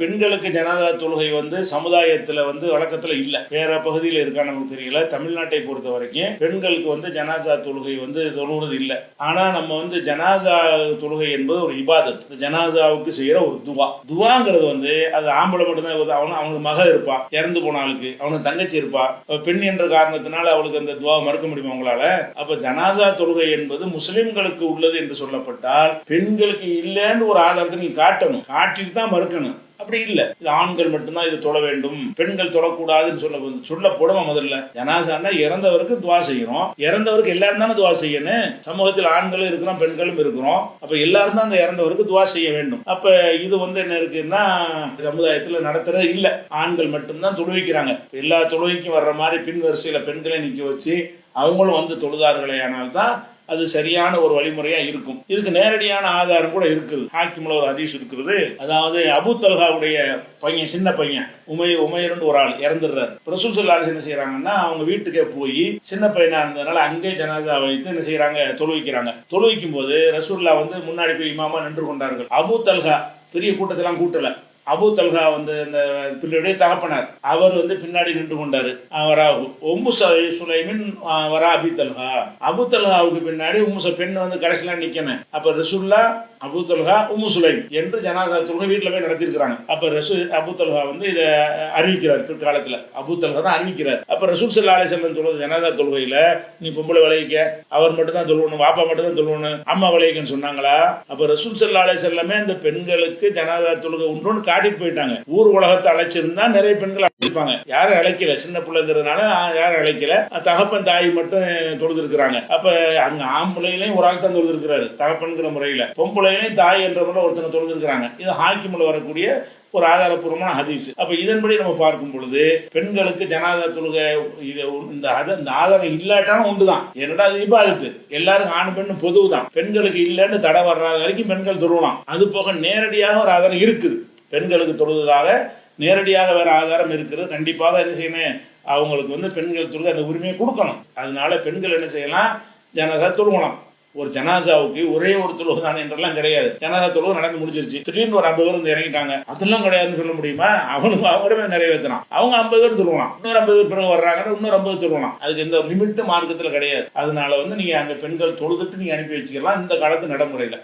பெண்களுக்கு ஜனாதா தொழுகை சமுதாயத்தில் வழக்கத்தில் இல்லை. வேற பகுதியில் இருக்கா நமக்கு தெரியல. தமிழ்நாட்டை பொறுத்த வரைக்கும் பெண்களுக்கு ஜனாசா தொழுகை தொழுகிறது இல்லை. ஆனா நம்ம ஜனாசா தொழுகை என்பது ஒரு இபாதத். ஜனாசாவுக்கு செய்யற ஒரு துவாங்கிறது அது ஆம்பளை மட்டும்தான். அவனுக்கு மக இருப்பா, இறந்து போன ஆளுக்கு அவனுக்கு தங்கச்சி இருப்பா. பெண் என்ற காரணத்தினால அவளுக்கு அந்த துவா மறுக்க முடியுமா உங்களால? அப்ப ஜனாசா தொழுகை என்பது முஸ்லிம்களுக்கு உள்ளது என்று சொல்லப்பட்டால் பெண்களுக்கு இல்லைன்னு ஒரு ஆதாரத்தை நீங்க காட்டணும். காட்டிட்டு தான் மறுக்கணும். அப்படி இல்லை, இது ஆண்கள் மட்டும்தான் இது தொழ வேண்டும், பெண்கள் தொழக்கூடாதுன்னு சொல்ல போடுமா? முதல்ல ஜனாசான்னா இறந்தவருக்கு துவா செய்யணும். இறந்தவருக்கு எல்லாரும் தானே துவா செய்யணும். சமூகத்தில் ஆண்களும் இருக்கிறோம், பெண்களும் இருக்கிறோம். அப்ப எல்லாரும் தான் அந்த இறந்தவருக்கு துவா செய்ய வேண்டும். அப்ப இது என்ன இருக்குன்னா சமுதாயத்தில் நடத்துறது இல்லை. ஆண்கள் மட்டும்தான் தொழுவிக்கிறாங்க. எல்லா தொழுவிக்கும் வர்ற மாதிரி பின் வரிசையில பெண்களை நிக்க வச்சு அவங்களும் தொழுதார்களே ஆனால்தான் அது சரியான ஒரு வழிமுறையா இருக்கும். இதுக்கு நேரடியான ஆதாரம் கூட இருக்குது. ஹாக்கிம்ல ஒரு ஹதீஸ் இருக்கிறது. அதாவது அபூ தல்ஹாவுடைய பையன், சின்ன பையன் உமையர்னு ஒரு ஆள் இறந்துடுறாரு. ரசூல் ஸல்லல்லாஹு அலைஹி வஸல்லம் என்ன செய்யறாங்கன்னா அவங்க வீட்டுக்கே போய் சின்ன பையனா இருந்ததுனால அங்கே ஜனாதா வைத்து என்ன செய்யறாங்க, தொழுவிக்கிறாங்க. தொழுவிக்கும் போது ரசூல்லா முன்னாடி போய் இமாமா நின்று கொண்டார்கள். அபூ தல்ஹா பெரிய கூட்டத்தெல்லாம் கூட்டல. அபூ தல்ஹா இந்த பிள்ளையுடைய தகப்பனார் அவர் பின்னாடி நின்று கொண்டாரு. வரா உம்மு சுலைமின் வரா அபி தல்ஹா. அபூ தல்ஹாவுக்கு பின்னாடி பெண் கடைசிலாம் நிக்கணும். அப்ப ரசூல்லா அபூ தல்ஹா உம்மு சுலைம் என்று ஜனாதா தொழுகை வீட்டில் போய் நடத்திருக்கிறாங்க. அப்ப அபூ தல்ஹா இதை அறிவிக்கிறார். பிற்காலத்தில் அபூ தல்ஹா தான் அறிவிக்கிறார். அப்ப ரசூல் ஸல்லல்லாஹு அலைஹி வஸல்லம் தொழுது ஜனாதா தொழுகையில நீ பொம்பளை விளைவிக்க, அவர் மட்டும் தான் தொழுவணும், வாப்பா மட்டும் தான் தொழுவணும், அம்மா விளைவிக்கன்னு சொன்னாங்களா? அப்ப ரசூல் ஸல்லல்லாஹு அலைஹி வஸல்லம் இந்த பெண்களுக்கு ஜனாதா தொழுகை உண்டு காட்டிட்டு போயிட்டாங்க. ஊர் உலகத்தை அழைச்சிருந்தா நிறைய பெண்கள் அழைப்பாங்க. யாரும் அழைக்கல, சின்ன பிள்ளைங்கிறதுனால யாரும் அழைக்கல. தகப்பன் தாய் மட்டும் தொழுது இருக்கிறாங்க. அப்ப அங்க ஆம்பளையிலையும் ஒரு ஆள் தான் தொழுது இருக்கிறாரு தகப்பன்கிற முறையில, பொம்பளையிலையும் தாய் என்ற முறையில் ஒருத்தங்க தொழுது இருக்கிறாங்க. இது ஹாக்கிம்ல வரக்கூடிய ஒரு ஆதாரப்பூர்வமான ஹதீஸ். அப்ப இதன்படி நம்ம பார்க்கும் பொழுது பெண்களுக்கு ஜனாதா தொழுகை இந்த ஆதாரம் இல்லாட்டாலும் உண்டுதான். என்னடா அது இபாதத்து, எல்லாருக்கும் ஆண் பெண் பொதுவுதான். பெண்களுக்கு இல்லைன்னு தடை வர்றாத வரைக்கும் பெண்கள் தொழுவலாம். அது போக நேரடியாக ஒரு ஆதாரம் இருக்குது. பெண்களுக்கு தொழுவதாக நேரடியாக வேற ஆதாரம் இருக்கிறது. கண்டிப்பாக என்ன செய்யணும், அவங்களுக்கு பெண்கள் தொழுகை அந்த உரிமையை கொடுக்கணும். அதனால பெண்கள் என்ன செய்யலாம், ஜனாதா தொழுகலாம். ஒரு ஜனாசாவுக்கு ஒரே ஒரு தொழுகை தான் என்றெல்லாம் கிடையாது. ஜனாதா தொழுகை நடந்து முடிஞ்சிருச்சு, திடீர்னு ஒரு 50 பேர் இறங்கிட்டாங்க, அதெல்லாம் கிடையாதுன்னு சொல்ல முடியுமா? அவங்களுமே நிறைவேற்றலாம். அவங்க 50 பேர் தொழுவலாம், இன்னொரு 50 பேர் பிறகு வர்றாங்கன்னா இன்னொரு 50 தொழுவலாம். அதுக்கு எந்த லிமிட் மார்க்கத்தில் கிடையாது. அதனால நீங்க அங்க பெண்கள் தொழுதுட்டு நீங்க அனுப்பி வச்சுக்கலாம் இந்த காலத்து நடைமுறையில.